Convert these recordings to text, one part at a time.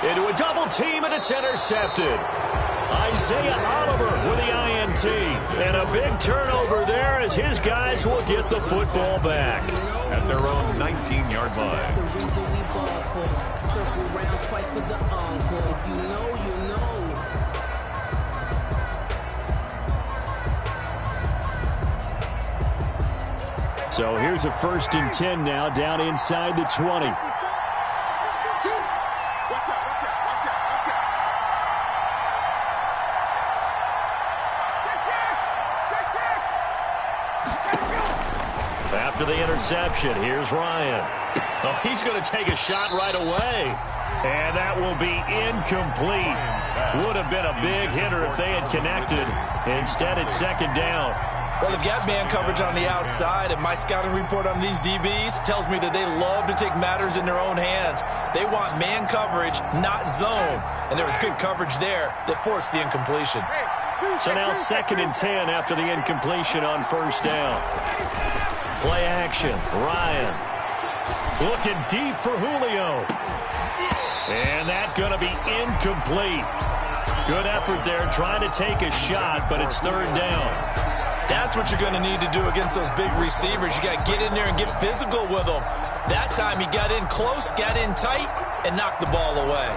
into a double team, and it's intercepted. Isaiah Oliver with the INT. And a big turnover there as his guys will get the football back. At their own 19-yard line. So here's a 1st and 10 now, down inside the 20. After the interception, here's Ryan. Oh, he's going to take a shot right away. And that will be incomplete. Would have been a big hitter if they had connected. Instead, it's 2nd down. Well, they've got man coverage on the outside, and my scouting report on these DBs tells me that they love to take matters in their own hands. They want man coverage, not zone. And there was good coverage there that forced the incompletion. So now 2nd and 10 after the incompletion on 1st down. Play action. Ryan looking deep for Julio. And that's going to be incomplete. Good effort there trying to take a shot, but it's 3rd down. That's what you're going to need to do against those big receivers. You got to get in there and get physical with them. That time he got in close, got in tight, and knocked the ball away.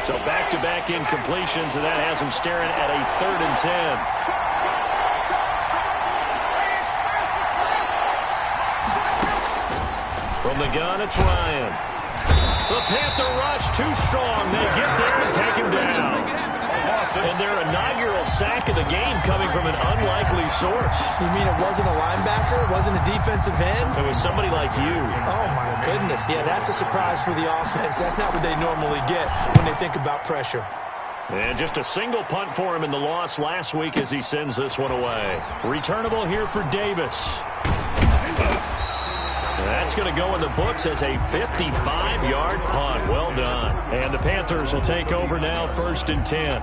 So back-to-back incompletions, and that has him staring at a 3rd and 10. From the gun, it's Ryan. The Panther rush too strong. They get there and take him down. And their inaugural sack of the game coming from an unlikely source. You mean it wasn't a linebacker? It wasn't a defensive end? It was somebody like you. Oh, my goodness. Yeah, that's a surprise for the offense. That's not what they normally get when they think about pressure. And just a single punt for him in the loss last week as he sends this one away. Returnable here for Davis. That's going to go in the books as a 55-yard punt. Well done. And the Panthers will take over now, 1st and 10.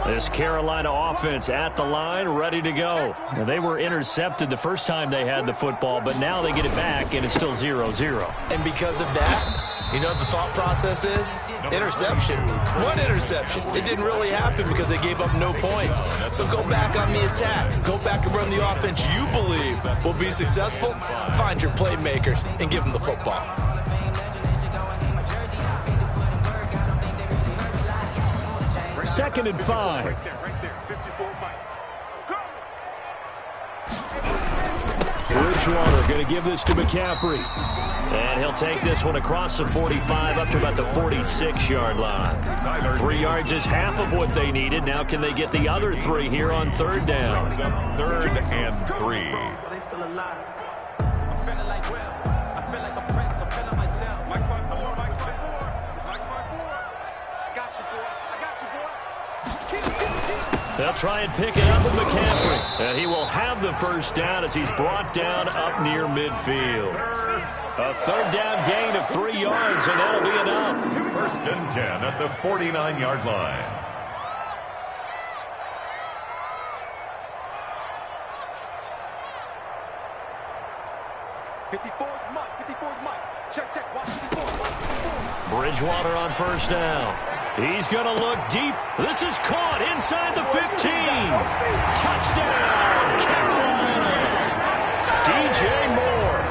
This Carolina offense at the line, ready to go. Now, they were intercepted the first time they had the football, but now they get it back, and it's still 0-0. And because of that, you know what the thought process is? Interception. One interception. It didn't really happen because they gave up no points. So go back on the attack. Go back and run the offense you believe will be successful. Find your playmakers and give them the football. Second and 5. Bridgewater going to give this to McCaffrey. And he'll take this one across the 45 up to about the 46-yard line. 3 yards is half of what they needed. Now can they get the other 3 here on 3rd down? 3rd and 3. They still alive. I'm feeling like Will. I feel like a prince. I'm feeling myself. Mike 5-4. Mike 5-4. Mike 5-4. I got you, boy. I got you, boy. They'll try and pick it up with McCaffrey. And he will have the 1st down as he's brought down up near midfield. A 3rd down gain of 3 yards, and that'll be enough. 1st and 10 at the 49-yard line. Bridgewater on 1st down. He's going to look deep. This is caught inside the 15. Touchdown, Carolina. DJ Moore,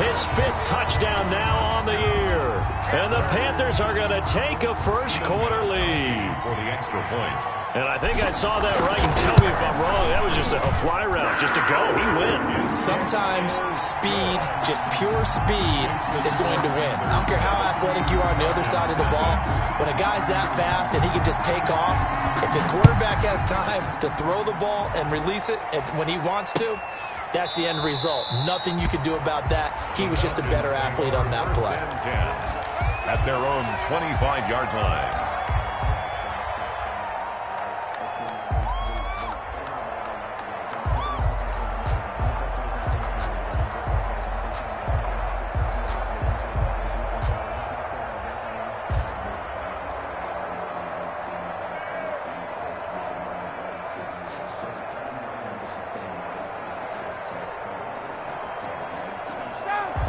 his 5th touchdown now on the year. And the Panthers are going to take a first-quarter lead. For the extra point. And I think I saw that right. You tell me if I'm wrong. That was just a fly route, just to go. He wins. Sometimes speed, just pure speed, is going to win. I don't care how athletic you are on the other side of the ball. When a guy's that fast and he can just take off, if the quarterback has time to throw the ball and release it when he wants to, that's the end result. Nothing you can do about that. He was just a better athlete on that play. At their own 25-yard line.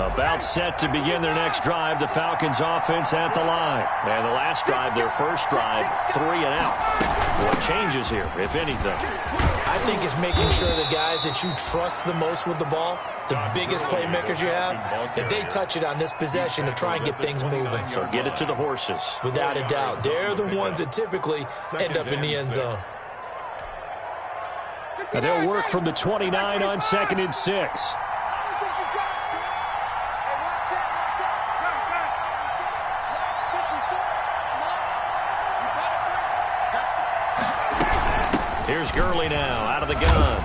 About set to begin their next drive, the Falcons offense at the line. And the last drive, their first drive, 3 and out. What changes here, if anything? I think it's making sure the guys that you trust the most with the ball, the biggest playmakers you have, that they touch it on this possession to try and get things moving. So get it to the horses. Without a doubt. They're the ones that typically end up in the end zone. And they'll work from the 29 on 2nd and 6. Here's Gurley now, out of the gun.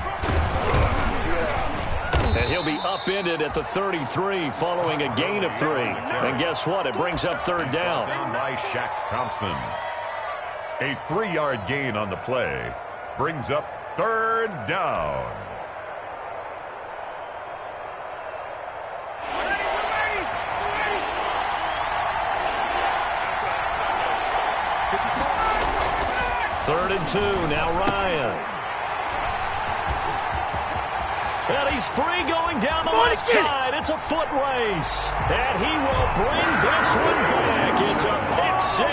And he'll be upended at the 33 following a gain of 3. And guess what? It brings up 3rd down. By Shaq Thompson. A 3-yard gain on the play brings up 3rd down. Third and 2, now Ryan. And he's free going down the left side. It's a foot race. And he will bring this one back. It's a pick 6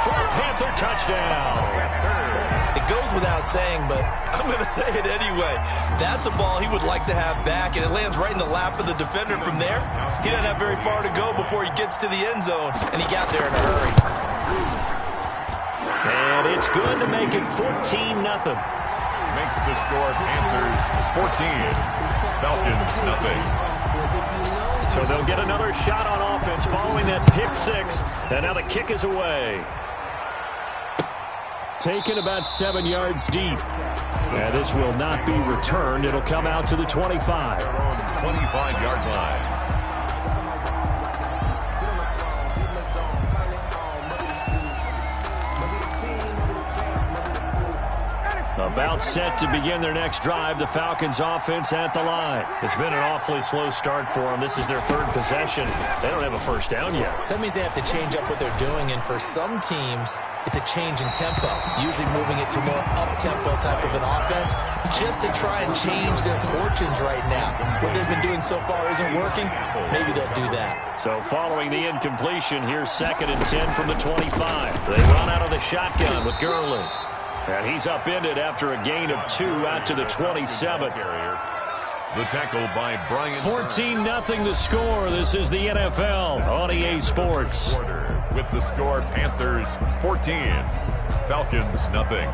for a Panther touchdown. It goes without saying, but I'm going to say it anyway. That's a ball he would like to have back, and it lands right in the lap of the defender from there. He doesn't have very far to go before he gets to the end zone, and he got there in a hurry. And it's good to make it 14-0. Makes the score Panthers 14, Falcons nothing. So they'll get another shot on offense following that pick 6. And now the kick is away. Taken about 7 yards deep. And this will not be returned. It'll come out to the 25. 25-yard line. About set to begin their next drive, the Falcons offense at the line. It's been an awfully slow start for them. This is their 3rd possession. They don't have a first down yet. So that means they have to change up what they're doing, and for some teams, it's a change in tempo, usually moving it to more up-tempo type of an offense, just to try and change their fortunes right now. What they've been doing so far isn't working. Maybe they'll do that. So following the incompletion, here's 2nd and 10 from the 25. They run out of the shotgun with Gurley. And he's upended after a gain of 2 out to the 27. The tackle by Brian. 14-0 the score. This is the NFL on EA Sports. With the score, Panthers 14, Falcons nothing.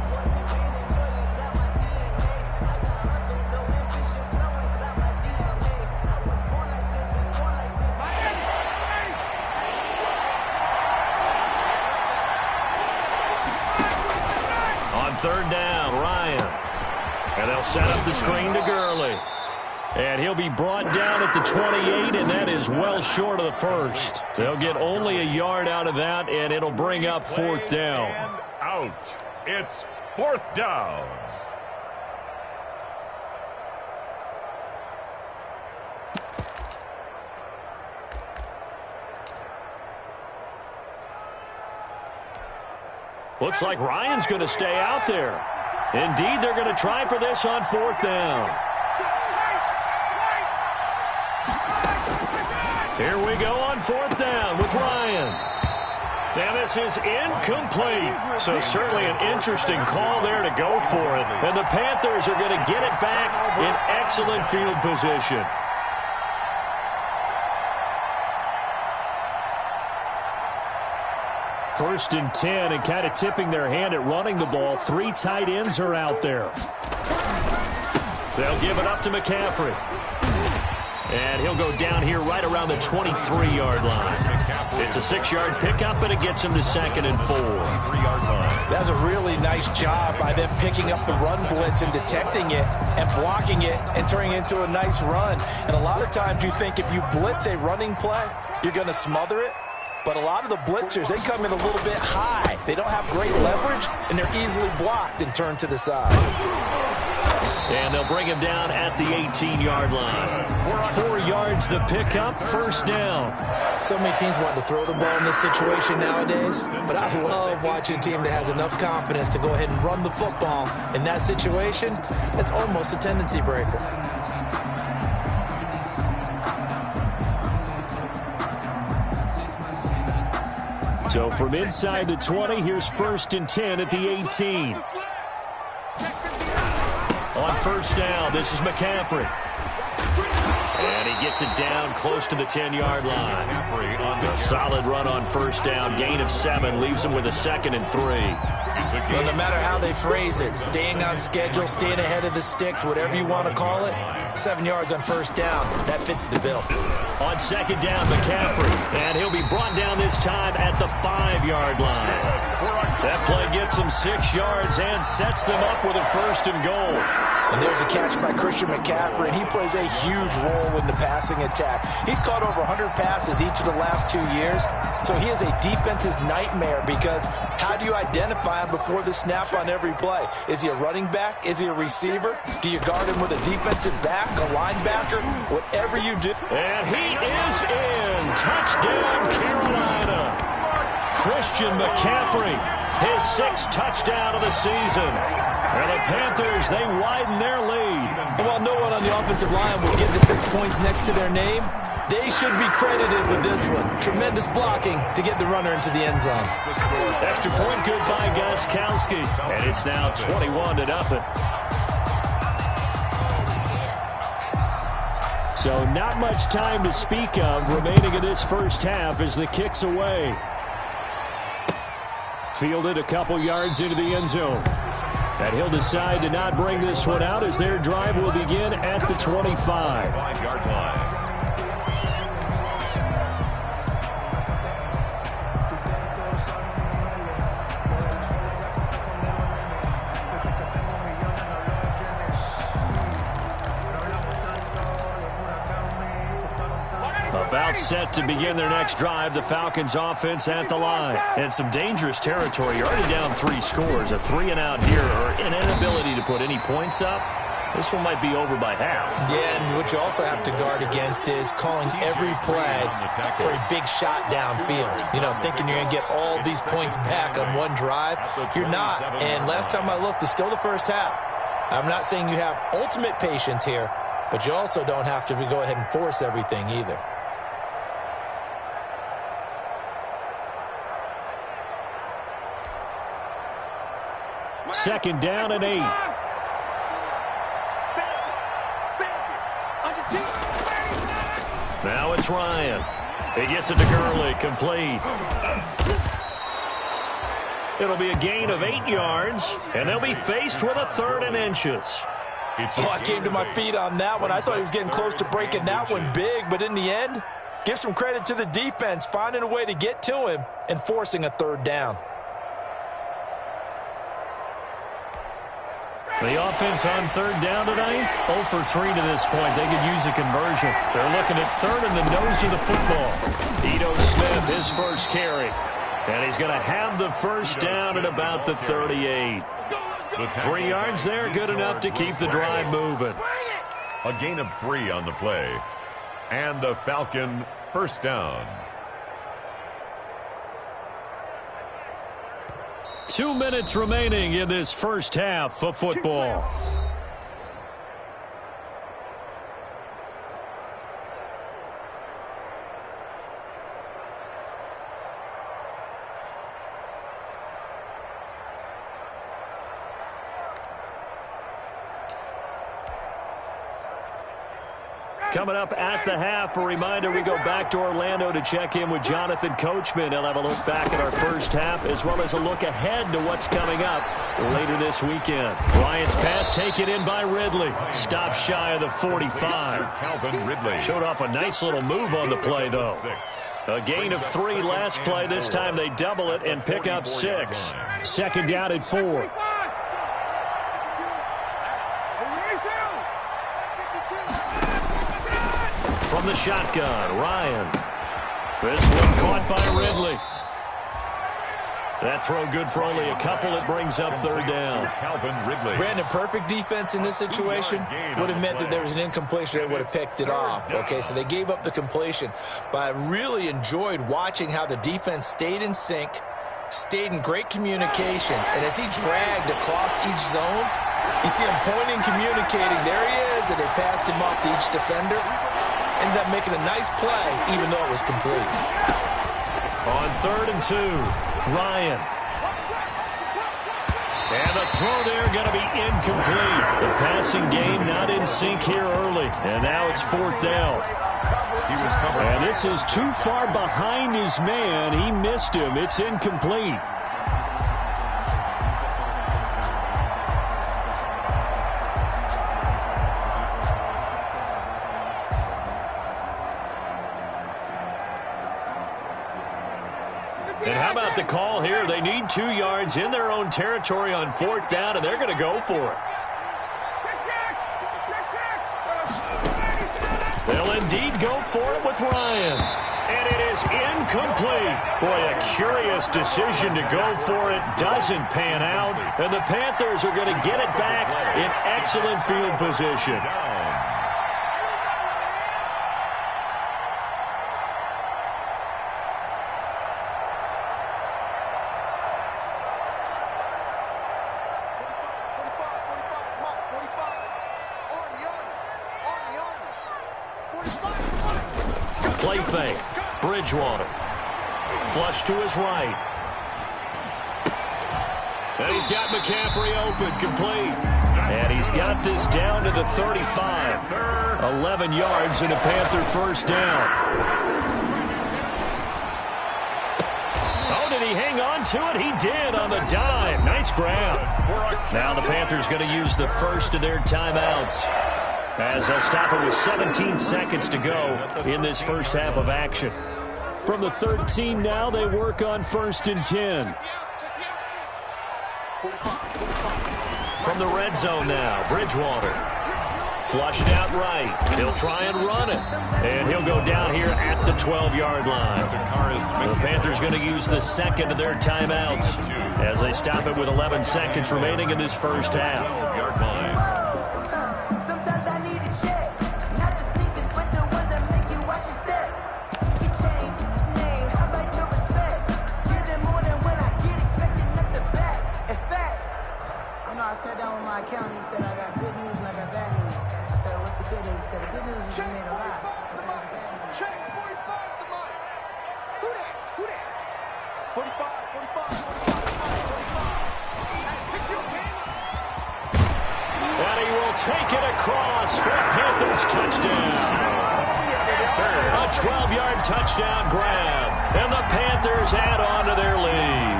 On 3rd down, Ryan. And they'll set up the screen to Gurley. And he'll be brought down at the 28, and that is well short of the first. They'll get only a yard out of that, and it'll bring up 4th down. And out. It's 4th down. Looks like Ryan's going to stay out there. Indeed, they're going to try for this on 4th down. Here we go on 4th down with Ryan. And this is incomplete. So certainly an interesting call there to go for it. And the Panthers are going to get it back in excellent field position. First and 10, and kind of tipping their hand at running the ball. 3 tight ends are out there. They'll give it up to McCaffrey. And he'll go down here right around the 23-yard line. It's a 6-yard pickup, but it gets him to 2nd and 4. 3-yard line. That's a really nice job by them picking up the run blitz and detecting it and blocking it and turning it into a nice run. And a lot of times you think if you blitz a running play, you're going to smother it. But a lot of the blitzers, they come in a little bit high. They don't have great leverage, and they're easily blocked and turned to the side. And they'll bring him down at the 18-yard line. 4 yards the pickup, 1st down. So many teams want to throw the ball in this situation nowadays, but I love watching a team that has enough confidence to go ahead and run the football. In that situation, that's almost a tendency breaker. So from inside the 20, here's 1st and 10 at the 18. On first down, this is McCaffrey. And he gets it down close to the 10-yard line. A solid run on first down. Gain of 7 leaves him with a 2nd and 3. Well, no matter how they phrase it, staying on schedule, staying ahead of the sticks, whatever you want to call it, 7 yards on first down, that fits the bill. On 2nd down, McCaffrey. And he'll be brought down this time at the 5-yard line. That play gets him 6 yards and sets them up with a 1st and goal. And there's a catch by Christian McCaffrey, and he plays a huge role in the passing attack. He's caught over 100 passes each of the last 2 years, so he is a defense's nightmare because how do you identify him before the snap on every play? Is he a running back? Is he a receiver? Do you guard him with a defensive back, a linebacker? Whatever you do. And he is in. Touchdown, Carolina. Christian McCaffrey, his 6th touchdown of the season. And the Panthers, they widen their lead. And while no one on the offensive line will get the 6 points next to their name, they should be credited with this one. Tremendous blocking to get the runner into the end zone. Extra point good by Gostkowski. And it's now 21-0. So not much time to speak of remaining in this first half as the kick's away. Fielded a couple yards into the end zone. And he'll decide to not bring this one out as their drive will begin at the 25. 5-yard line. About set to begin their next drive, the Falcons offense at the line. And some dangerous territory. You're already down 3 scores. A 3-and-out here or an inability to put any points up. This one might be over by half. Yeah, and what you also have to guard against is calling every play for a big shot downfield. You know, thinking you're going to get all these points back on one drive. You're not. And last time I looked, it's still the first half. I'm not saying you have ultimate patience here, but you also don't have to go ahead and force everything either. 2nd down and 8. Now it's Ryan. He gets it to Gurley, complete. It'll be a gain of 8 yards, and they'll be faced with a 3rd and inches. Oh, I came to my feet on that one. I thought he was getting close to breaking that one big, but in the end, give some credit to the defense, finding a way to get to him and forcing a 3rd down. The offense on 3rd down tonight, 0 for 3 to this point. They could use a conversion. They're looking at 3rd in the nose of the football. Ito Smith, his first carry. And he's going to have the first down at about the 38. 3 yards there, good enough to keep the drive moving. A gain of 3 on the play. And the Falcon first down. 2 minutes remaining in this first half of football. Coming up at the half, a reminder, we go back to Orlando to check in with Jonathan Coachman. He'll have a look back at our first half as well as a look ahead to what's coming up later this weekend. Bryant's pass taken in by Ridley. Stopped shy of the 45. Calvin Ridley. Showed off a nice little move on the play, though. A gain of 3 last play. This time they double it and pick up 6. 2nd down at 4. From the shotgun, Ryan. This one caught by Ridley. That throw good for only a couple. It brings up 3rd down. Calvin Ridley. Brandon, perfect defense in this situation would have meant that there was an incompletion. They would have picked it off. Okay, so they gave up the completion. But I really enjoyed watching how the defense stayed in sync, stayed in great communication. And as he dragged across each zone, you see him pointing, communicating. There he is, and they passed him off to each defender. Ended up making a nice play, even though it was complete. On 3rd and 2, Ryan. And the throw there going to be incomplete. The passing game not in sync here early. And now it's 4th down. And this is too far behind his man. He missed him. It's incomplete. And how about the call here? They need 2 yards in their own territory on 4th down, and they're going to go for it. They'll indeed go for it with Ryan. And it is incomplete. Boy, a curious decision to go for it. Doesn't pan out. And the Panthers are going to get it back in excellent field position. Play fake. Bridgewater. Flush to his right. And he's got McCaffrey open, complete. And he's got this down to the 35. 11 yards and a Panther first down. Oh, did he hang on to it? He did on the dime. Nice grab. Now the Panthers going to use the first of their timeouts, as they'll stop it with 17 seconds to go in this first half of action. From the 13 now, they work on 1st and 10. From the red zone now, Bridgewater. Flushed out right. He'll try and run it. And he'll go down here at the 12-yard line. The Panthers going to use the second of their timeouts as they stop it with 11 seconds remaining in this first half. He said, I got good news and I got bad news. I said, what's the good news? He said, the good news is you made a lot. Check 45's the mic. Who that? Who that? 45, 45. Hey, pick your man up. And he will take it across for a Panthers touchdown. A 12-yard touchdown grab. And the Panthers add on to their lead.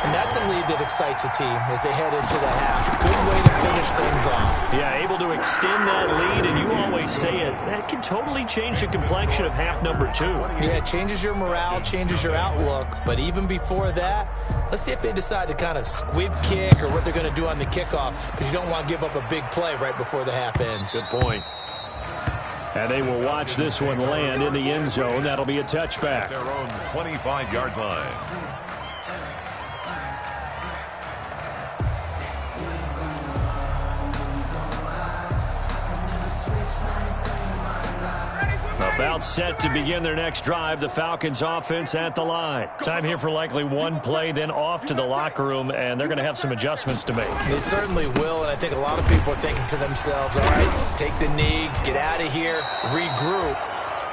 And that's a lead that excites a team as they head into the half. Good way to finish things off. Yeah, able to extend that lead, and you always say it, that can totally change the complexion of half number 2. Yeah, it changes your morale, changes your outlook. But even before that, let's see if they decide to kind of squib kick or what they're going to do on the kickoff, because you don't want to give up a big play right before the half ends. Good point. And they will watch this one land in the end zone. That'll be a touchback. Their own 25-yard line. About set to begin their next drive. The Falcons offense at the line. Time here for likely one play, then off to the locker room, and they're going to have some adjustments to make. They certainly will, and I think a lot of people are thinking to themselves, all right, take the knee, get out of here, regroup.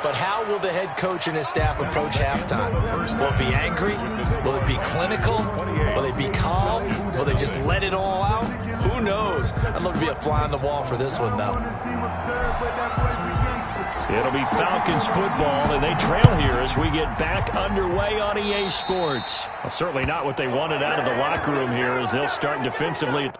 But how will the head coach and his staff approach halftime? Will it be angry? Will it be clinical? Will they be calm? Will they just let it all out? Who knows? I'd love to be a fly on the wall for this one, though. It'll be Falcons football, and they trail here as we get back underway on EA Sports. Well, certainly not what they wanted out of the locker room here as they'll start defensively.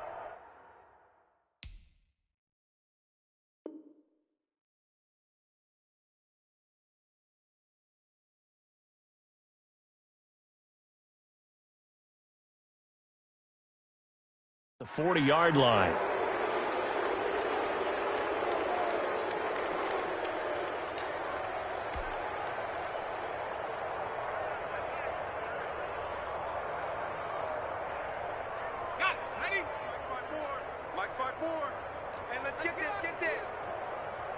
The 40-yard line. Mike's by four. And let's get this.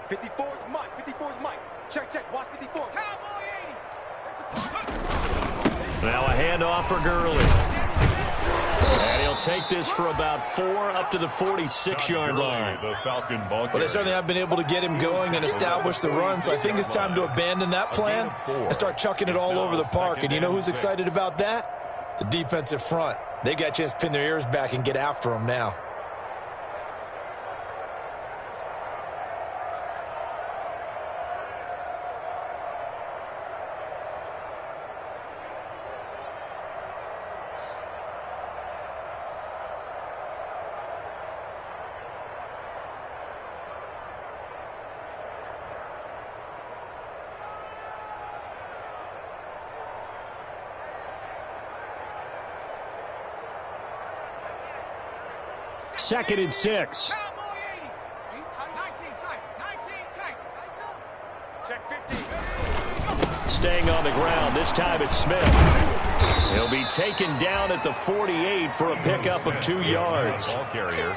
54's Mike. Check. Watch 54. Cowboy 80. Now a handoff for Gurley. And he'll take this for about 4 up to the 46-yard line. The Falcon ball Well, they certainly have been able to get him going and establish the run, so I think it's time to abandon that plan and start chucking it all over the park. And you know who's excited about that? The defensive front. They got a chance to pin their ears back and get after him now. Second and 6. Staying on the ground. This time it's Smith. He'll be taken down at the 48 for a pickup of 2 yards. Ball carrier.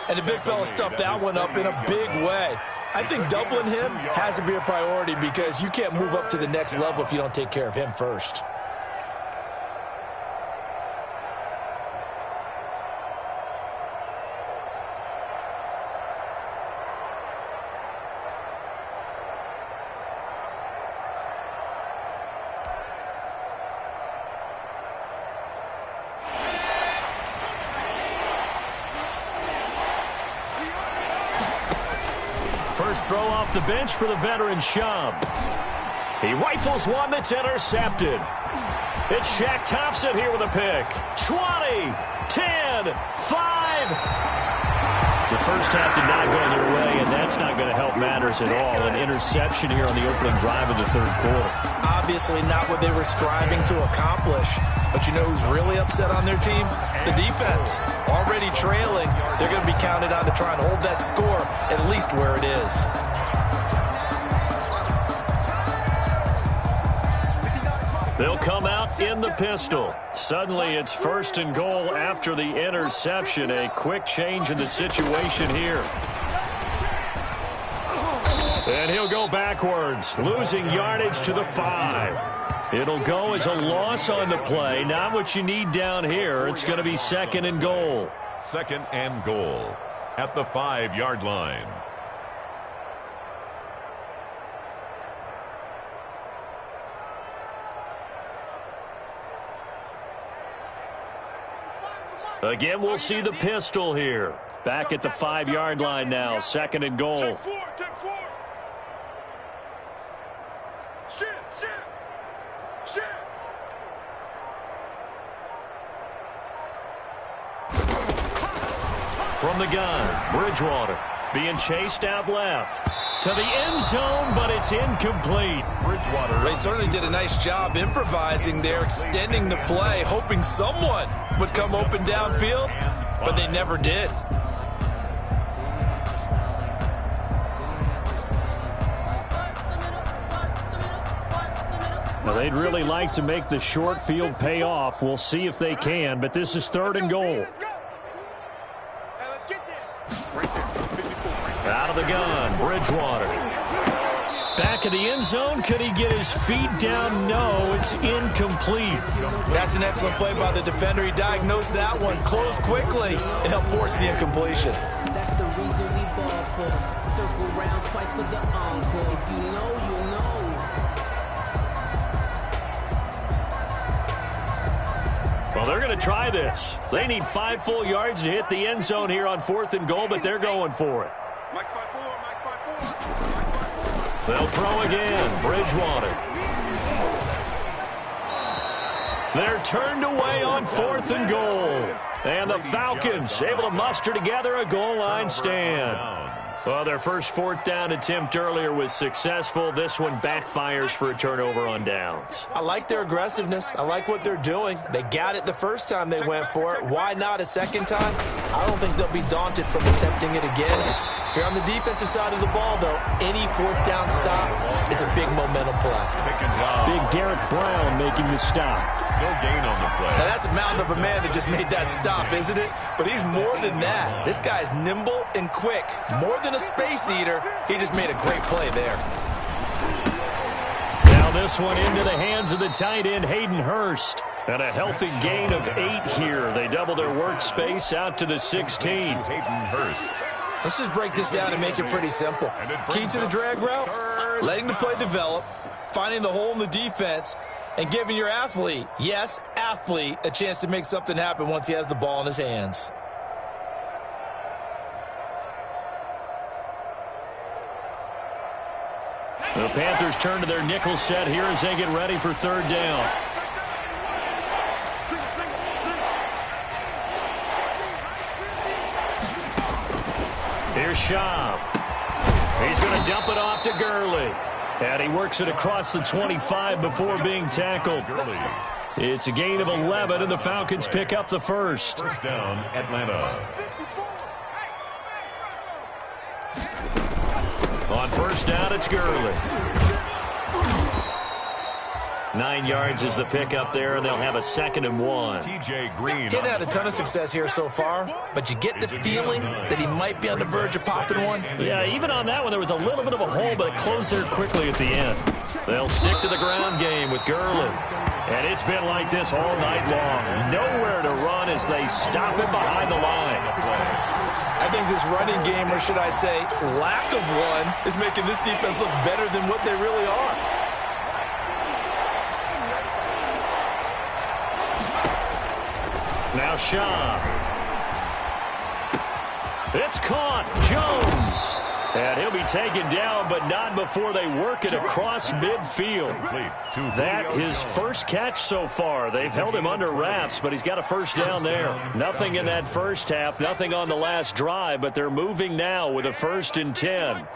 And the big fella stuffed that one up in a big way. I think doubling him has to be a priority because you can't move up to the next level if you don't take care of him first. First throw off the bench for the veteran Shum. He rifles one that's intercepted. It's Shaq Thompson here with a pick. 20, 10, 5. The first half did not go their way, and that's not going to help matters at all. An interception here on the opening drive of the third quarter. Obviously not what they were striving to accomplish. But you know who's really upset on their team? The defense. Already trailing, they're going to be counted on to try and hold that score at least where it is. They'll come out in the pistol. Suddenly it's 1st and goal after the interception. A quick change in the situation here. And he'll go backwards, losing yardage to the 5. It'll go as a loss on the play. Not what you need down here. It's going to be 2nd and goal. 2nd and goal at the 5-yard line. Again, we'll see the pistol here. Back at the 5-yard line now. 2nd and goal. Check 4. Shift. From the gun, Bridgewater being chased out left. To the end zone, but it's incomplete. Bridgewater. They certainly did a nice job improvising there, extending the play, hoping someone would come open downfield, but they never did. Now, they'd really like to make the short field pay off. We'll see if they can, but this is 3rd and goal. Out of the gun, Bridgewater. Back of the end zone. Could he get his feet down? No, it's incomplete. That's an excellent play by the defender. He diagnosed that one, closed quickly, and helped force the incompletion. That's the reason we ball for. Circle round twice for the encore. If you know, you know. Well, they're going to try this. They need 5 full yards to hit the end zone here on 4th and goal, but they're going for it. They'll throw again. Bridgewater. They're turned away on 4th and goal. And the Falcons able to muster together a goal line stand. Well, their first 4th down attempt earlier was successful. This one backfires for a turnover on downs. I like their aggressiveness. I like what they're doing. They got it the first time they went for it. Why not a second time? I don't think they'll be daunted from attempting it again. If you're on the defensive side of the ball, though, any 4th down stop is a big momentum play. Big Derek Brown making the stop. No gain on the play. Now, that's a mountain of a man that just made that stop, isn't it? But he's more than that. This guy's nimble and quick. More than a space eater. He just made a great play there. Now this one into the hands of the tight end, Hayden Hurst. And a healthy gain of 8 here. They double their workspace out to the 16. Let's just break this down and make it pretty simple. Key to the drag route, letting the play develop, finding the hole in the defense, and giving your athlete, yes, athlete, a chance to make something happen once he has the ball in his hands. The Panthers turn to their nickel set here as they get ready for third down. Here's Schaub. He's going to dump it off to Gurley. And he works it across the 25 before being tackled. It's a gain of 11, and the Falcons pick up the first. First down, Atlanta. On first down, it's Gurley. 9 yards is the pickup there, and they'll have a 2nd and 1. TJ Green. Getting had a ton of success here so far, but you get the feeling that he might be on the verge of popping one. Yeah, even on that one, there was a little bit of a hole, but it closed there quickly at the end. They'll stick to the ground game with Gurley. And it's been like this all night long. Nowhere to run as they stop him behind the line. I think this running game, or should I say lack of one, is making this defense look better than what they really are. Now Schaub. It's caught. Jones. And he'll be taken down, but not before they work it across midfield. That his first catch so far. They've held him under wraps, but he's got a first down there. Nothing in that first half, nothing on the last drive, but they're moving now with a 1st and 10.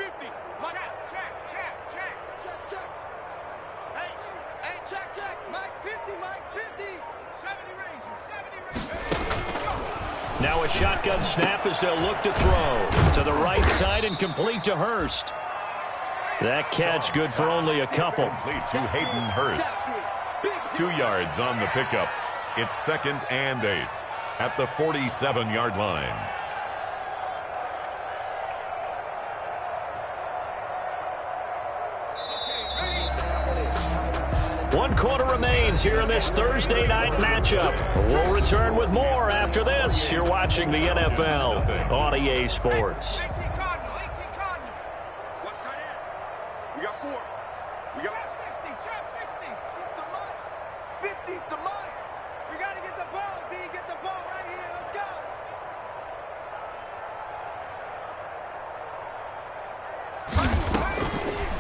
Now a shotgun snap as they'll look to throw. To the right side and complete to Hurst. That catch good for only a couple. Complete to Hayden Hurst. 2 yards on the pickup. It's 2nd and 8 at the 47-yard line. One quarter remains here in this Thursday night matchup. We'll return with more after this. You're watching the NFL on EA Sports. Watch tight end. We got 4. We got 60. 50's the mic. We got to get the ball, D. Get the ball right here. Let's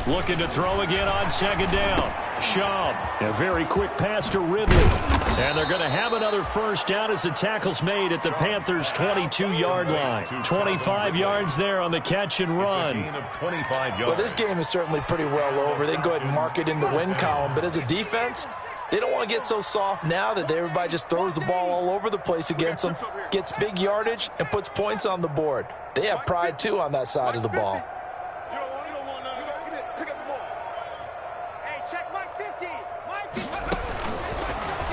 go. Looking to throw again on 2nd down. Schaub, a very quick pass to Ridley. And they're going to have another first down as the tackle's made at the Panthers' 22-yard line. 25 yards there on the catch and run. Well, this game is certainly pretty well over. They can go ahead and mark it in the win column. But as a defense, they don't want to get so soft now that everybody just throws the ball all over the place against them, gets big yardage, and puts points on the board. They have pride, too, on that side of the ball.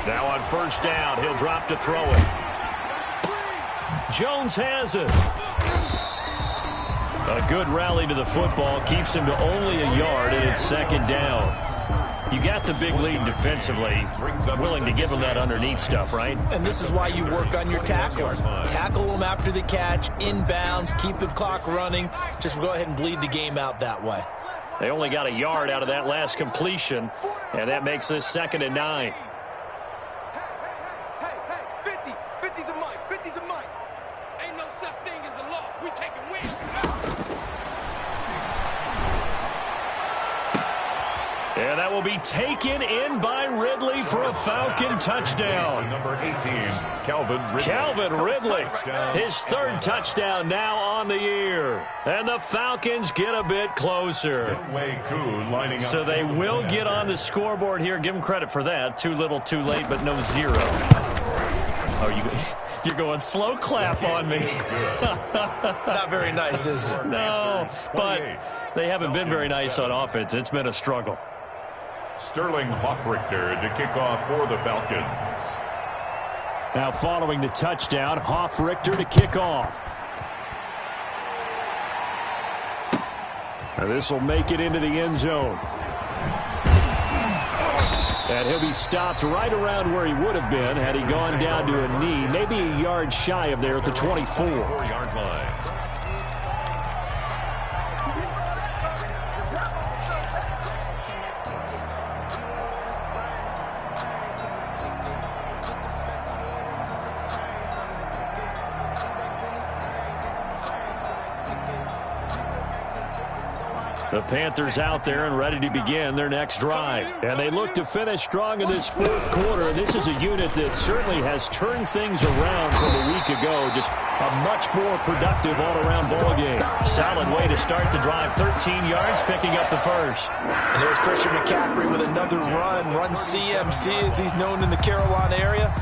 Now on first down, he'll drop to throw it. Jones has it. A good rally to the football keeps him to only a yard, and it's 2nd down. You got the big lead defensively, willing to give him that underneath stuff, right? And this is why you work on your tackler. Tackle them after the catch, inbounds, keep the clock running. Just go ahead and bleed the game out that way. They only got a yard out of that last completion, and that makes this 2nd and 9. Hey, 50's the mic. 50's the mic. Ain't no such thing as a loss. We taking wins. And that will be taken in by Ridley for a Falcon touchdown. Number 18, Calvin Ridley. Calvin Ridley, his 3rd touchdown now on the year. And the Falcons get a bit closer. So they will get on the scoreboard here. Give them credit for that. Too little, too late, but no 0. Oh, you're going slow clap on me. Not very nice, is it? No, but they haven't been very nice on offense. It's been a struggle. Sterling Hoffrichter to kick off for the Falcons. Now following the touchdown, Hoffrichter to kick off. This will make it into the end zone. And he'll be stopped right around where he would have been had he gone down to a knee, maybe a yard shy of there at the 24. 4-yard line. The Panthers out there and ready to begin their next drive. And they look to finish strong in this fourth quarter. This is a unit that certainly has turned things around from a week ago. Just a much more productive all-around ball game. Solid way to start the drive. 13 yards, picking up the first. And there's Christian McCaffrey with another run CMC as he's known in the Carolina area.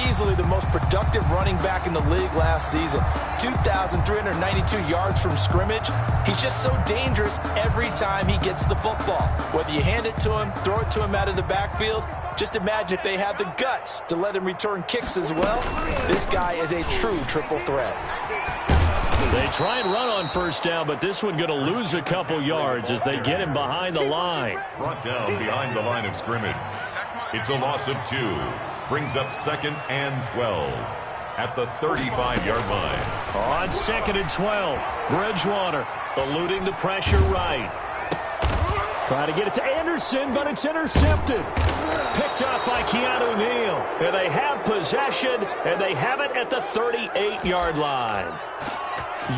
Easily the most productive running back in the league last season. 2,392 yards from scrimmage. He's just so dangerous every time he gets the football. Whether you hand it to him, throw it to him out of the backfield, just imagine if they have the guts to let him return kicks as well. This guy is a true triple threat. They try and run on first down, but this one going to lose a couple yards as they get him behind the line. Brought down behind the line of scrimmage. It's a loss of 2. Brings up 2nd and 12 at the 35-yard line. On 2nd and 12, Bridgewater eluding the pressure right. Try to get it to Anderson, but it's intercepted. Picked up by Keanu Neal. And they have possession, and they have it at the 38-yard line.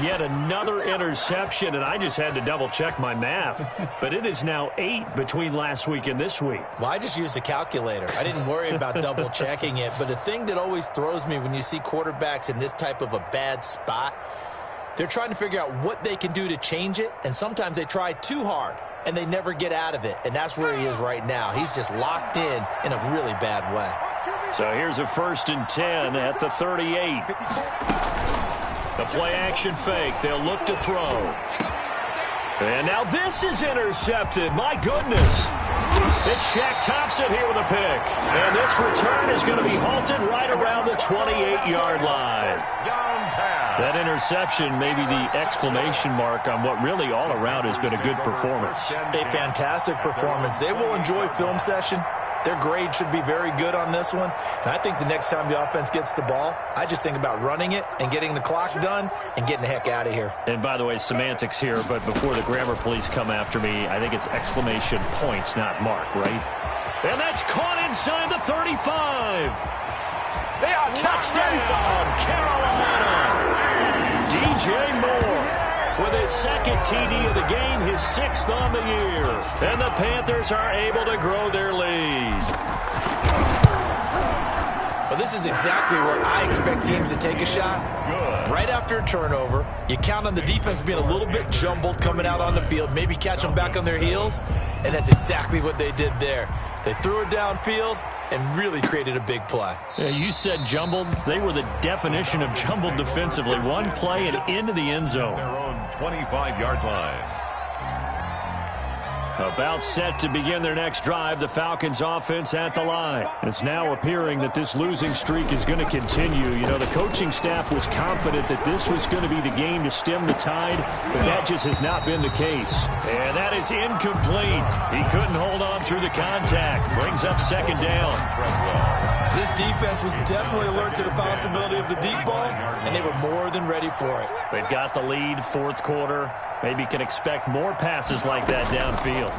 Yet another interception, and I just had to double-check my math. But it is now 8 between last week and this week. Well, I just used a calculator. I didn't worry about double-checking it. But the thing that always throws me when you see quarterbacks in this type of a bad spot, they're trying to figure out what they can do to change it, and sometimes they try too hard, and they never get out of it. And that's where he is right now. He's just locked in a really bad way. So here's a 1st and 10 at the 38. The play-action fake. They'll look to throw. And now this is intercepted. My goodness. It's Shaq Thompson here with a pick. And this return is going to be halted right around the 28-yard line. That interception may be the exclamation mark on what really all around has been a good performance. A fantastic performance. They will enjoy film session. Their grade should be very good on this one. And I think the next time the offense gets the ball, I just think about running it and getting the clock done and getting the heck out of here. And by the way, semantics here, but before the grammar police come after me, I think it's exclamation points, not mark, right? And that's caught inside the 35. Touchdown, Carolina. DJ Moore with his 2nd TD of the game, his 6th on the year. And the Panthers are able to grow their lead. Well, this is exactly where I expect teams to take a shot. Right after a turnover, you count on the defense being a little bit jumbled coming out on the field, maybe catch them back on their heels, and that's exactly what they did there. They threw it downfield and really created a big play. Yeah, you said jumbled. They were the definition of jumbled defensively. One play and into the end zone. Their own 25-yard line. About set to begin their next drive, the Falcons offense at the line. It's now appearing that this losing streak is going to continue. You know, the coaching staff was confident that this was going to be the game to stem the tide, but that just has not been the case. And that is incomplete. He couldn't hold on through the contact. Brings up 2nd down. This defense was definitely alert to the possibility of the deep ball, and they were more than ready for it. They've got the lead, 4th quarter. Maybe can expect more passes like that downfield.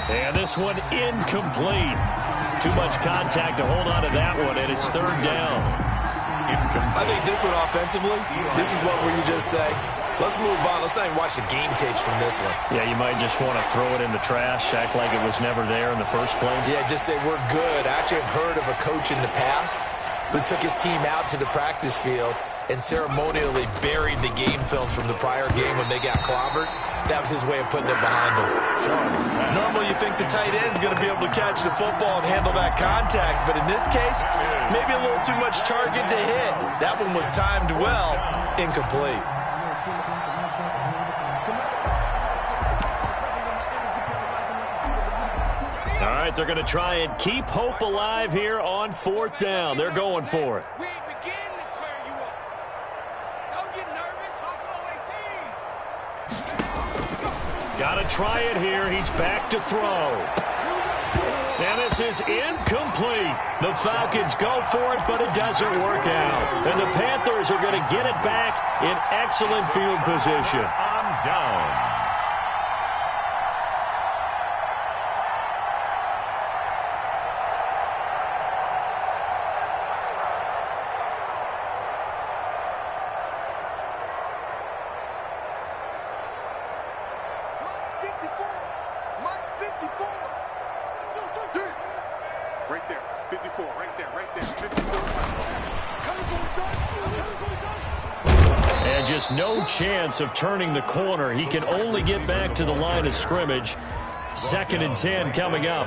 And this one incomplete. Too much contact to hold on to that one, and it's 3rd down. I think this one offensively, this is one where you just say, let's move on. Let's not even watch the game tapes from this one. Yeah, you might just want to throw it in the trash, act like it was never there in the first place. Yeah, just say we're good. I actually have heard of a coach in the past who took his team out to the practice field and ceremonially buried the game films from the prior game when they got clobbered. That was his way of putting it behind them. Normally you think the tight end's going to be able to catch the football and handle that contact, but in this case, maybe a little too much target to hit. That one was timed well, incomplete. All right, they're going to try and keep hope alive here on 4th down. They're going for it. We ain't beginning to turn you up. Don't get nervous. I'll go 18. Got to try it here. He's back to throw. And this is incomplete. The Falcons go for it, but it doesn't work out. And the Panthers are going to get it back in excellent field position. On downs. Right there, 54, right there, 54. And just no chance of turning the corner. He can only get back to the line of scrimmage. 2nd and 10 coming up.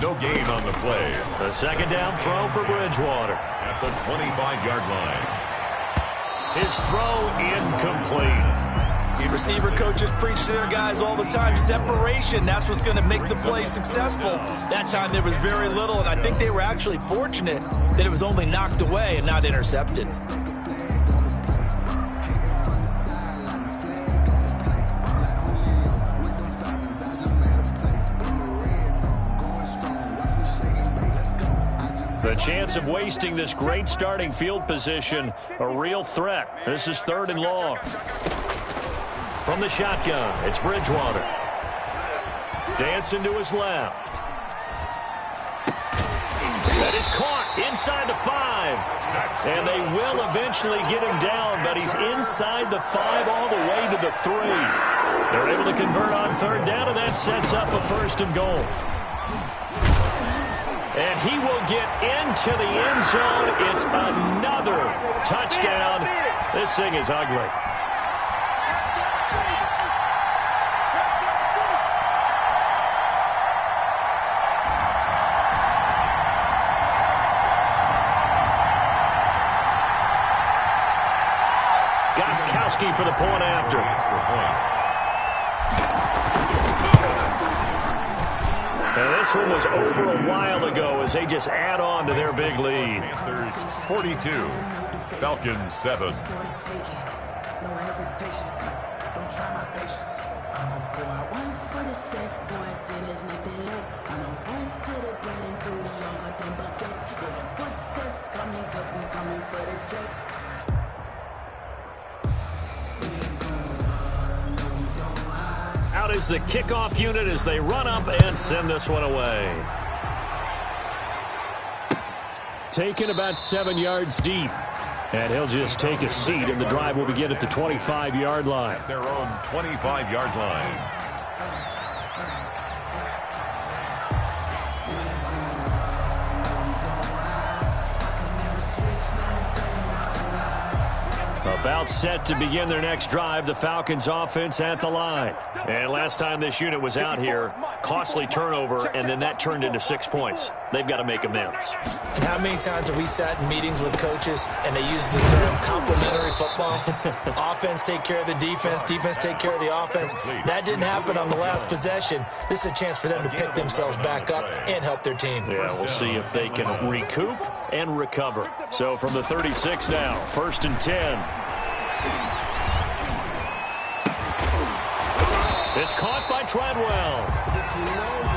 No gain on the play. A 2nd down throw for Bridgewater. At the 25-yard line. His throw incomplete. Receiver coaches preach to their guys all the time. Separation, that's what's going to make the play successful. That time there was very little, and I think they were actually fortunate that it was only knocked away and not intercepted. The chance of wasting this great starting field position, a real threat. This is 3rd and long. From the shotgun, it's Bridgewater. Dancing to his left. That is caught inside the 5. And they will eventually get him down, but he's inside the 5 all the way to the 3. They're able to convert on 3rd down, and that sets up a 1st and goal. And he will get into the end zone. It's another touchdown. This thing is ugly. Goskowski for the point after. And this one was over a while ago as they just add on to their big lead. Panthers 42, Falcons 7. No hesitation, don't try my patience. I'm a boy, one for the safe, boy, till there's nothing left. I'm a run to the bread until we all got them buckets. Hear the footsteps coming, cause we coming for the check. Out is the kickoff unit as they run up and send this one away. Taken about 7 yards deep. And he'll just take a seat, and the drive will begin at the 25-yard line. At their own 25-yard line. About set to begin their next drive, the Falcons offense at the line. And last time this unit was out here, costly turnover, and then that turned into 6 points. They've got to make amends. And how many times have we sat in meetings with coaches and they use the term complementary football? Offense take care of the defense, defense take care of the offense. That didn't happen on the last possession. This is a chance for them to pick themselves back up and help their team. Yeah, we'll see if they can recoup and recover. So from the 36 now, 1st and 10. It's caught by Treadwell.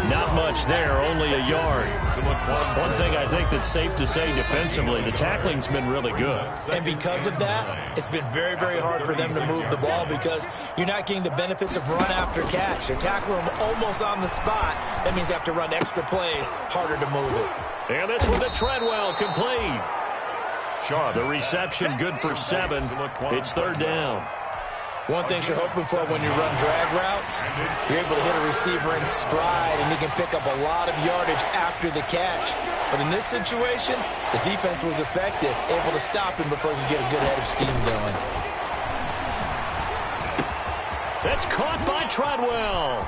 Not much there, only a yard. One thing I think that's safe to say defensively, the tackling's been really good. And because of that, it's been very, very hard for them to move the ball because you're not getting the benefits of run after catch. They're tackling them almost on the spot. That means you have to run extra plays, harder to move it. And this one to Treadwell, complete. The reception good for 7. It's 3rd down. One thing you're hoping for when you run drag routes, you're able to hit a receiver in stride, and he can pick up a lot of yardage after the catch. But in this situation, the defense was effective, able to stop him before he could get a good head of steam going. That's caught by Treadwell.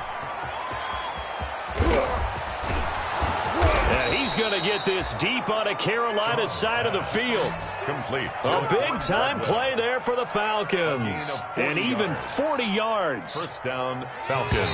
Yeah, he's going to get this deep on a Carolina side of the field. Complete. A big-time play there for the Falcons. And even 40 yards. 1st down, Falcons.